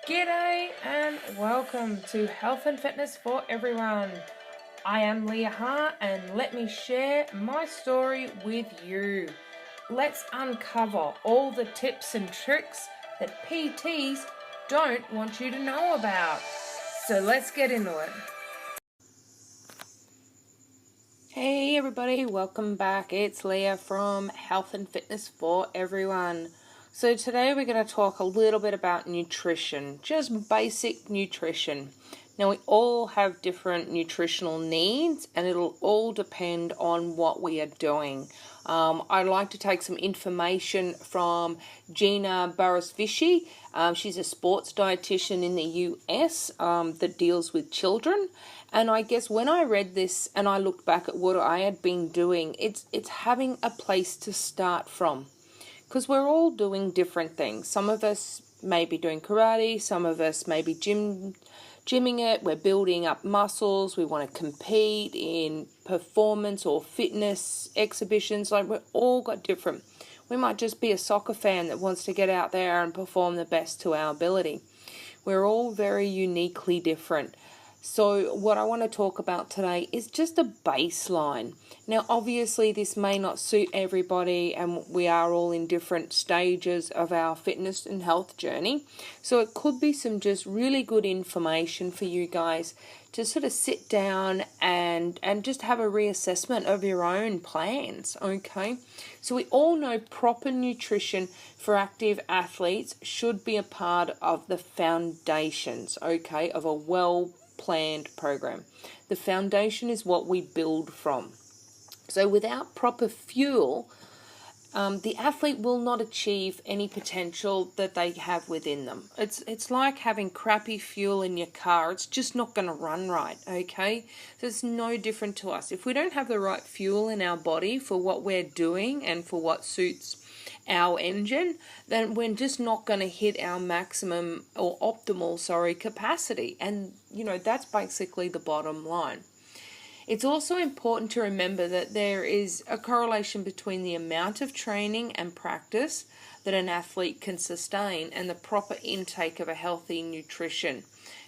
G'day and welcome to Health and Fitness for Everyone. I am Leah Hart and let me share my story with you. Let's uncover all the tips and tricks that PTs don't want you to know about. So let's get into it. Hey everybody, welcome back. It's Leah from Health and Fitness for Everyone. So today we're going to talk a little bit about nutrition, just basic nutrition. Now we all have different nutritional needs and it'll all depend on what we are doing. I'd like to take some information from Gina Barasvishi. She's a sports dietitian in the US that deals with children. And I guess when I read this and I looked back at what I had been doing, it's having a place to start from. Because we're all doing different things. Some of us may be doing karate, some of us may be gymming it, we're building up muscles, we want to compete in performance or fitness exhibitions. Like, we're all got different. We might just be a soccer fan that wants to get out there and perform the best to our ability. We're all very uniquely different. So what I want to talk about today is just a baseline. Now, obviously, this may not suit everybody, and we are all in different stages of our fitness and health journey. So it could be some just really good information for you guys to sort of sit down and just have a reassessment of your own plans, okay? So we all know proper nutrition for active athletes should be a part of the foundations, okay, of a well-planned program. The foundation is what we build from. So without proper fuel, the athlete will not achieve any potential that they have within them. It's like having crappy fuel in your car. It's just not going to run right, okay? So it's no different to us. If we don't have the right fuel in our body for what we're doing and for what suits our engine, then we're just not going to hit our maximum or optimal, capacity. And, that's basically the bottom line. It's also important to remember that there is a correlation between the amount of training and practice that an athlete can sustain and the proper intake of a healthy nutrition,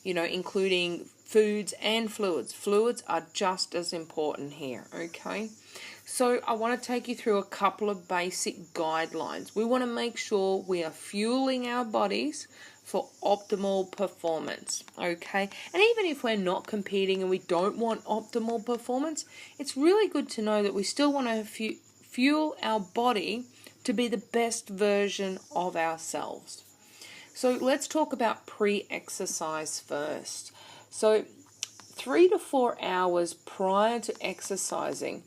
including foods and fluids. Fluids are just as important here, okay? So I want to take you through a couple of basic guidelines. We want to make sure we are fueling our bodies for optimal performance, okay? And even if we're not competing and we don't want optimal performance, it's really good to know that we still want to fuel our body to be the best version of ourselves. So let's talk about pre-exercise first. So 3 to 4 hours prior to exercising,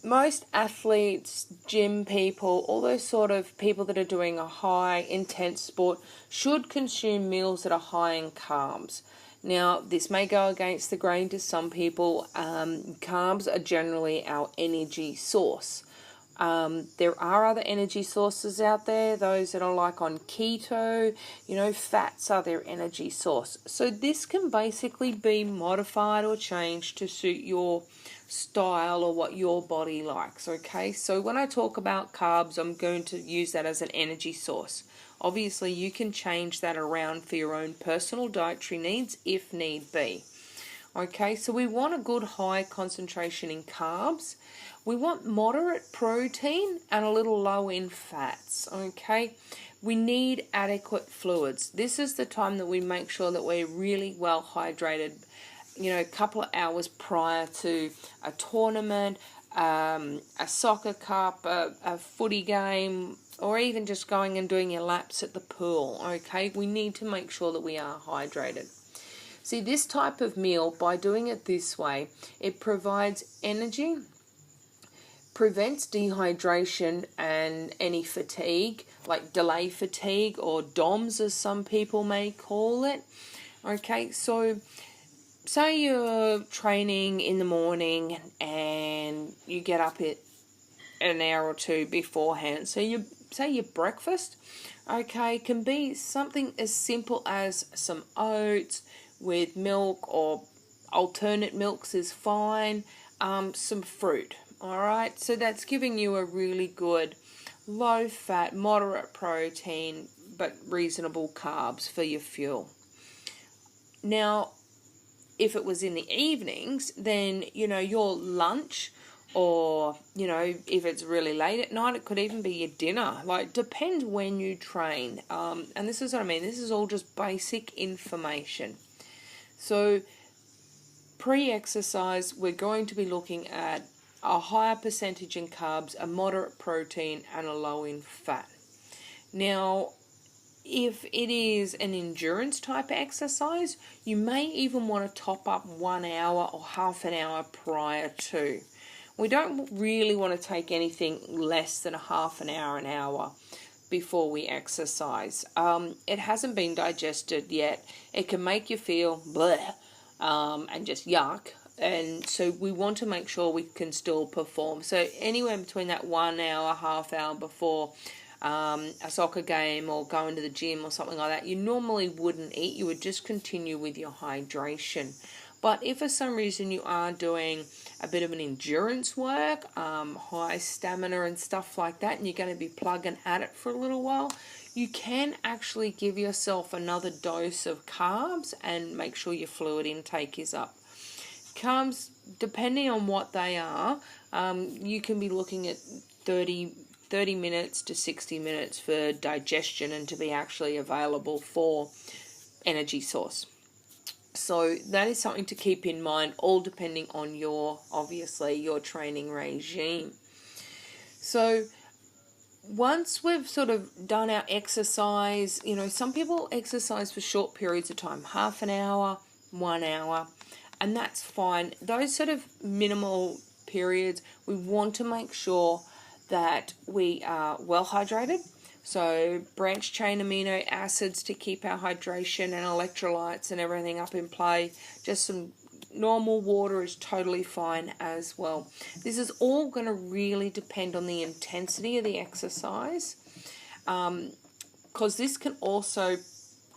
most athletes, gym people, all those sort of people that are doing a high intense sport should consume meals that are high in carbs. Now, this may go against the grain to some people. Carbs are generally our energy source. There are other energy sources out there, those that are like on keto, fats are their energy source. So this can basically be modified or changed to suit your style or what your body likes, okay? So when I talk about carbs, I'm going to use that as an energy source. Obviously, you can change that around for your own personal dietary needs if need be. Okay, so we want a good high concentration in carbs. We want moderate protein and a little low in fats, okay? We need adequate fluids. This is the time that we make sure that we're really well hydrated, a couple of hours prior to a tournament, a soccer cup, a footy game, or even just going and doing your laps at the pool, okay? We need to make sure that we are hydrated. See, this type of meal, by doing it this way, it provides energy, prevents dehydration and any fatigue, like delay fatigue or DOMS as some people may call it. Okay, so say you're training in the morning and you get up at an hour or two beforehand. So your breakfast, okay, can be something as simple as some oats with milk, or alternate milks is fine, some fruit, all right? So that's giving you a really good low fat, moderate protein, but reasonable carbs for your fuel. Now, if it was in the evenings, then, your lunch, or, if it's really late at night, it could even be your dinner. Depends when you train. And this is what I mean. This is all just basic information. So, pre-exercise, we're going to be looking at a higher percentage in carbs, a moderate protein, and a low in fat. Now, if it is an endurance type exercise, you may even want to top up 1 hour or half an hour prior to. We don't really want to take anything less than a half an hour before we exercise. It hasn't been digested yet. It can make you feel bleh, and just yuck. And so we want to make sure we can still perform. So anywhere between that 1 hour, half hour before a soccer game or going to the gym or something like that, you normally wouldn't eat. You would just continue with your hydration. But if for some reason you are doing a bit of an endurance work, high stamina and stuff like that, and you're going to be plugging at it for a little while, you can actually give yourself another dose of carbs and make sure your fluid intake is up. Carbs, depending on what they are, you can be looking at 30 minutes to 60 minutes for digestion and to be actually available for energy source. So that is something to keep in mind, all depending on your training regime. So once we've sort of done our exercise, some people exercise for short periods of time, half an hour, 1 hour, and that's fine. Those sort of minimal periods, we want to make sure that we are well hydrated. So branched chain amino acids to keep our hydration and electrolytes and everything up in play. Just some normal water is totally fine as well. This is all going to really depend on the intensity of the exercise, because this can also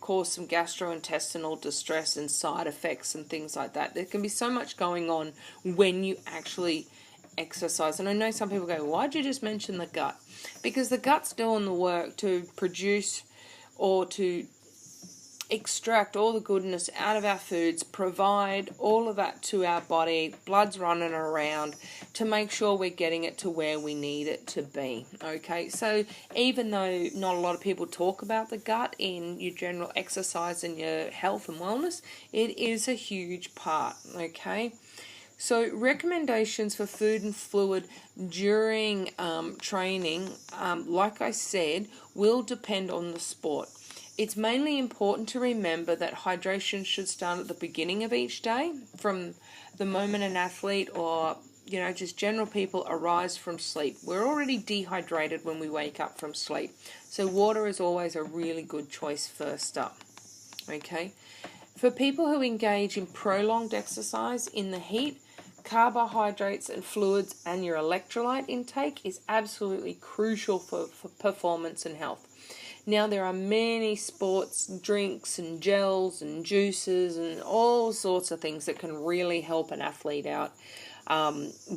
cause some gastrointestinal distress and side effects and things like that. There can be so much going on when you actually exercise. And I know some people go, why'd you just mention the gut? Because the gut's doing the work to produce or to extract all the goodness out of our foods, provide all of that to our body, blood's running around to make sure we're getting it to where we need it to be. Okay, so even though not a lot of people talk about the gut in your general exercise and your health and wellness, it is a huge part. Okay, so recommendations for food and fluid during training, like I said, will depend on the sport. It's mainly important to remember that hydration should start at the beginning of each day, from the moment an athlete or just general people arise from sleep. We're already dehydrated when we wake up from sleep, so water is always a really good choice first up. Okay, for people who engage in prolonged exercise in the heat, carbohydrates and fluids and your electrolyte intake is absolutely crucial for performance and health. Now, there are many sports drinks and gels and juices and all sorts of things that can really help an athlete out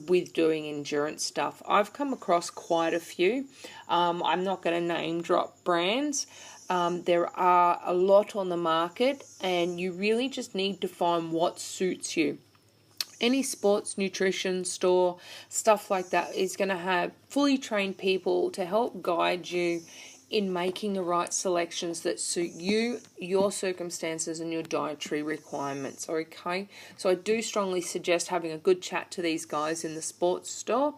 with doing endurance stuff. I've come across quite a few. I'm not going to name drop brands. There are a lot on the market, and you really just need to find what suits you. Any sports nutrition store, stuff like that, is going to have fully trained people to help guide you in making the right selections that suit you, your circumstances, and your dietary requirements. Okay, so I do strongly suggest having a good chat to these guys in the sports store.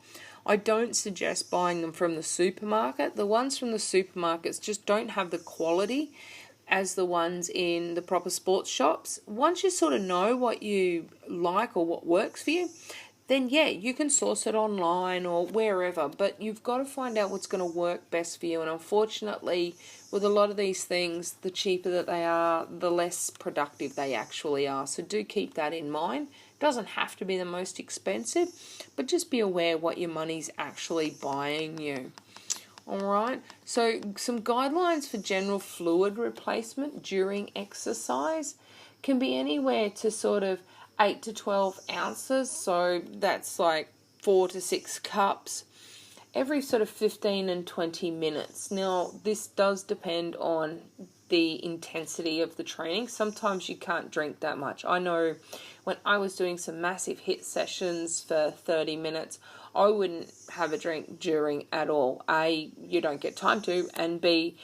I don't suggest buying them from the supermarket. The ones from the supermarkets just don't have the quality as the ones in the proper sports shops. Once you sort of know what you like or what works for you, then yeah, you can source it online or wherever, but you've got to find out what's going to work best for you. And unfortunately, with a lot of these things, the cheaper that they are, the less productive they actually are. So do keep that in mind. It doesn't have to be the most expensive, but just be aware what your money's actually buying you. Alright, so some guidelines for general fluid replacement during exercise can be anywhere to sort of 8 to 12 ounces, so that's like 4 to 6 cups. every sort of 15 and 20 minutes. Now, this does depend on the intensity of the training. Sometimes you can't drink that much. I know when I was doing some massive HIIT sessions for 30 minutes, I wouldn't have a drink during at all. A, you don't get time to, and B,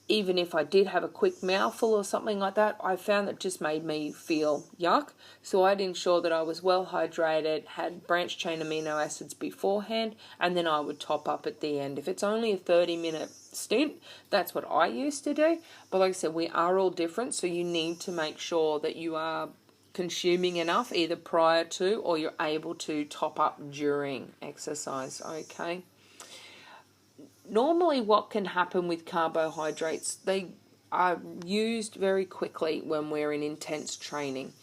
even if I did have a quick mouthful or something like that, I found that just made me feel yuck. So I'd ensure that I was well hydrated, had branched chain amino acids beforehand, and then I would top up at the end. If it's only a 30-minute stint, that's what I used to do. But like I said, we are all different, so you need to make sure that you are consuming enough either prior to or you're able to top up during exercise, okay? Normally what can happen with carbohydrates, they are used very quickly when we're in intense training.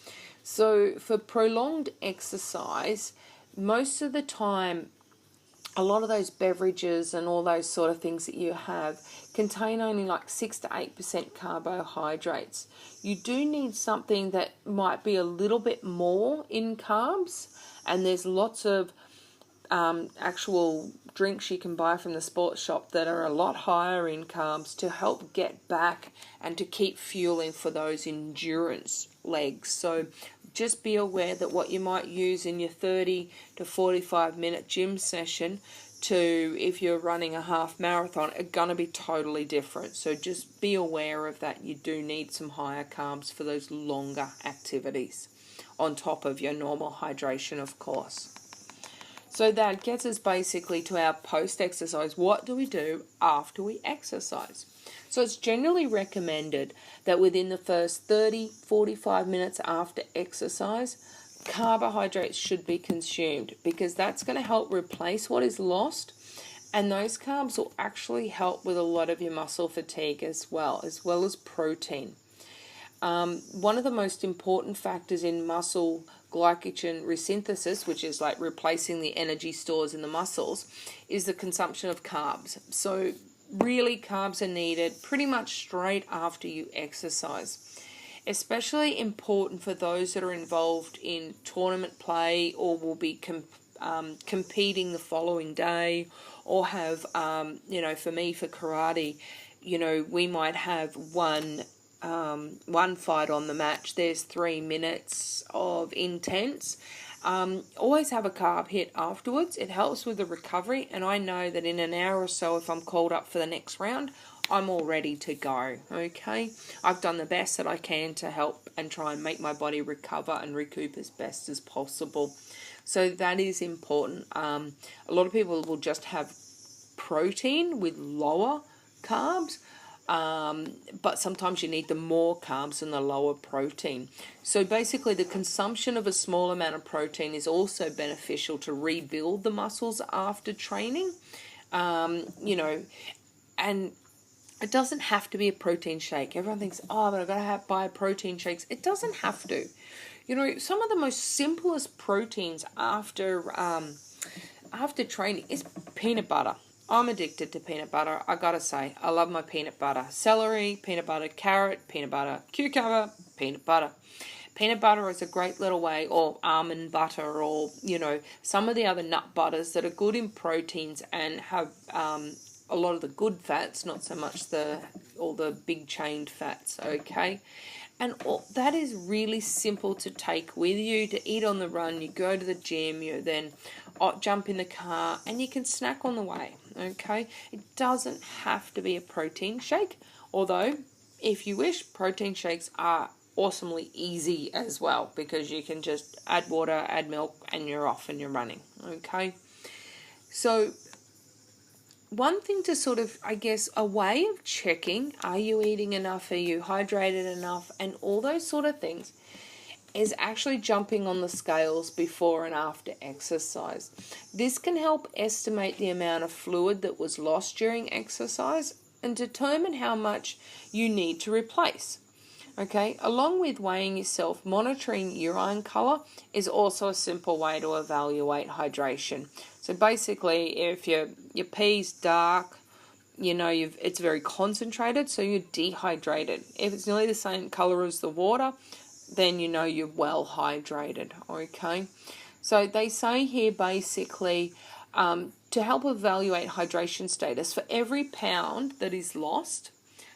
So for prolonged exercise, most of the time, a lot of those beverages and all those sort of things that you have contain only like 6 to 8% carbohydrates. You do need something that might be a little bit more in carbs, and there's lots of actual drinks you can buy from the sports shop that are a lot higher in carbs to help get back and to keep fueling for those endurance legs. So just be aware that what you might use in your 30 to 45 minute gym session to if you're running a half marathon are going to be totally different. So just be aware of that. You do need some higher carbs for those longer activities on top of your normal hydration, of course. So that gets us basically to our post-exercise. What do we do after we exercise? So it's generally recommended that within the first 30-45 minutes after exercise, carbohydrates should be consumed because that's going to help replace what is lost, and those carbs will actually help with a lot of your muscle fatigue as well as protein. One of the most important factors in muscle glycogen resynthesis, which is like replacing the energy stores in the muscles, is the consumption of carbs. So really carbs are needed pretty much straight after you exercise. Especially important for those that are involved in tournament play or will be competing the following day, or have, for me, for karate, we might have one fight on the match. There's 3 minutes of intense. Always have a carb hit afterwards. It helps with the recovery, and I know that in an hour or so, if I'm called up for the next round, I'm all ready to go, okay? I've done the best that I can to help and try and make my body recover and recoup as best as possible. So that is important. A lot of people will just have protein with lower carbs, but sometimes you need the more carbs and the lower protein. So basically the consumption of a small amount of protein is also beneficial to rebuild the muscles after training, and it doesn't have to be a protein shake. Everyone thinks, but I've got to buy protein shakes. It doesn't have to. Some of the most simplest proteins after training is peanut butter. I'm addicted to peanut butter. I gotta say, I love my peanut butter. Celery, peanut butter, carrot, peanut butter, cucumber, peanut butter. Peanut butter is a great little way, or almond butter, or, some of the other nut butters that are good in proteins and have a lot of the good fats, not so much all the big chained fats, okay? And that is really simple to take with you, to eat on the run. You go to the gym, you then jump in the car, and you can snack on the way, okay? It doesn't have to be a protein shake, although, if you wish, protein shakes are awesomely easy as well, because you can just add water, add milk, and you're off and you're running, okay? So one thing to sort of, a way of checking, are you eating enough, are you hydrated enough, and all those sort of things, is actually jumping on the scales before and after exercise. This can help estimate the amount of fluid that was lost during exercise and determine how much you need to replace. Okay, along with weighing yourself, monitoring urine color is also a simple way to evaluate hydration. So basically, if your pee's dark, it's very concentrated, so you're dehydrated. If it's nearly the same color as the water, then you're well hydrated, okay? So they say here basically to help evaluate hydration status, for every pound that is lost,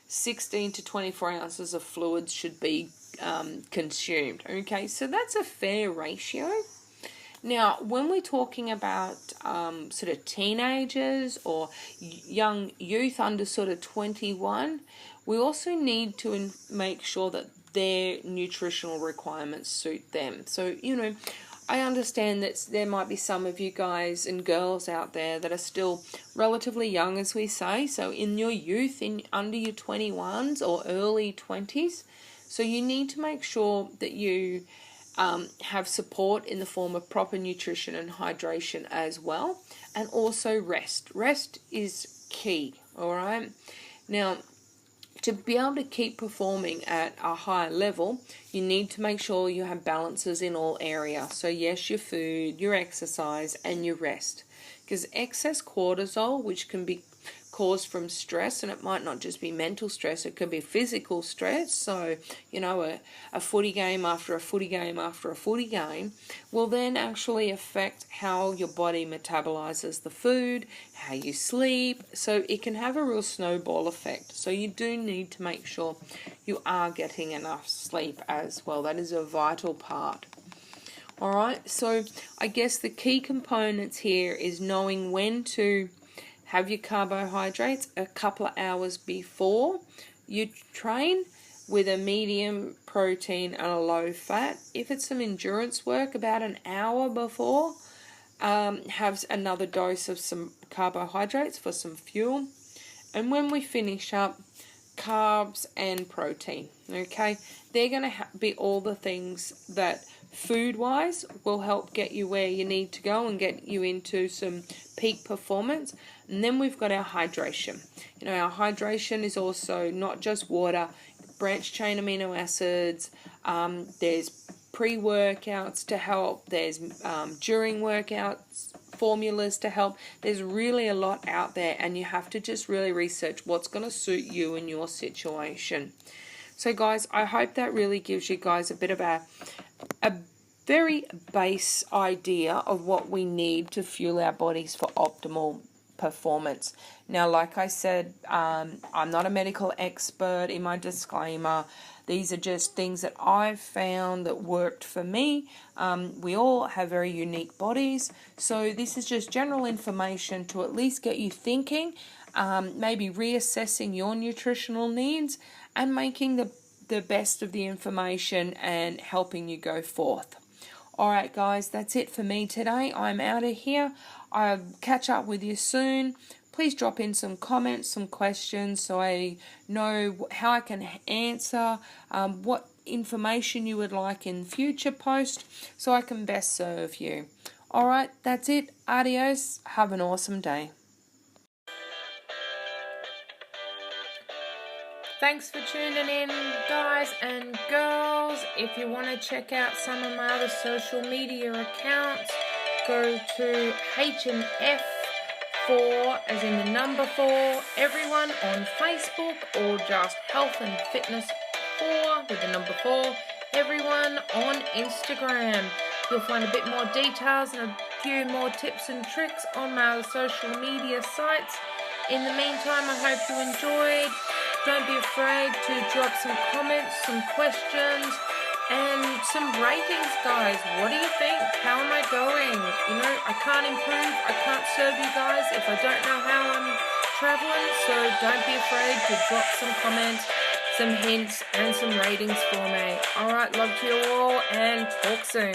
16 to 24 ounces of fluids should be consumed. Okay, so that's a fair ratio. Now, when we're talking about sort of teenagers or young youth under sort of 21, we also need to make sure that their nutritional requirements suit them. So, I understand that there might be some of you guys and girls out there that are still relatively young, as we say. So in your youth, under your 21s or early 20s, so you need to make sure that you have support in the form of proper nutrition and hydration as well, and also rest. Rest is key, all right? Now, to be able to keep performing at a higher level, you need to make sure you have balances in all areas. So yes, your food, your exercise, and your rest. Because excess cortisol, which can be caused from stress, and it might not just be mental stress, it could be physical stress. So, a footy game after a footy game after a footy game will then actually affect how your body metabolizes the food, how you sleep. So it can have a real snowball effect. So you do need to make sure you are getting enough sleep as well. That is a vital part. All right, so I guess the key components here is knowing when to have your carbohydrates a couple of hours before you train, with a medium protein and a low fat. If it's some endurance work, about an hour before, have another dose of some carbohydrates for some fuel. And when we finish up, carbs and protein. Okay, they're going to be all the things that food-wise will help get you where you need to go and get you into some peak performance. And then we've got our hydration. Our hydration is also not just water, branched chain amino acids. There's pre-workouts to help. There's during workouts formulas to help. There's really a lot out there, and you have to just really research what's going to suit you and your situation. So guys, I hope that really gives you guys a bit of a very base idea of what we need to fuel our bodies for optimal performance. Now, like I said, I'm not a medical expert. In my disclaimer, these are just things that I've found that worked for me. We all have very unique bodies, so this is just general information to at least get you thinking, maybe reassessing your nutritional needs and making the best of the information and helping you go forth. Alright guys, that's it for me today. I'm out of here. I'll catch up with you soon. Please drop in some comments, some questions, so I know how I can answer, what information you would like in future posts, so I can best serve you. Alright, that's it. Adios. Have an awesome day. Thanks for tuning in, guys and girls. If you want to check out some of my other social media accounts, go to HF4, as in the number 4, everyone on Facebook, or just Health and Fitness 4 with the number 4, everyone on Instagram. You'll find a bit more details and a few more tips and tricks on my other social media sites. In the meantime, I hope you enjoyed. Don't be afraid to drop some comments, some questions, and some ratings, guys. What do you think? How am I going? I can't improve, I can't serve you guys if I don't know how I'm traveling, so don't be afraid to drop some comments, some hints, and some ratings for me. Alright, love to you all, and talk soon.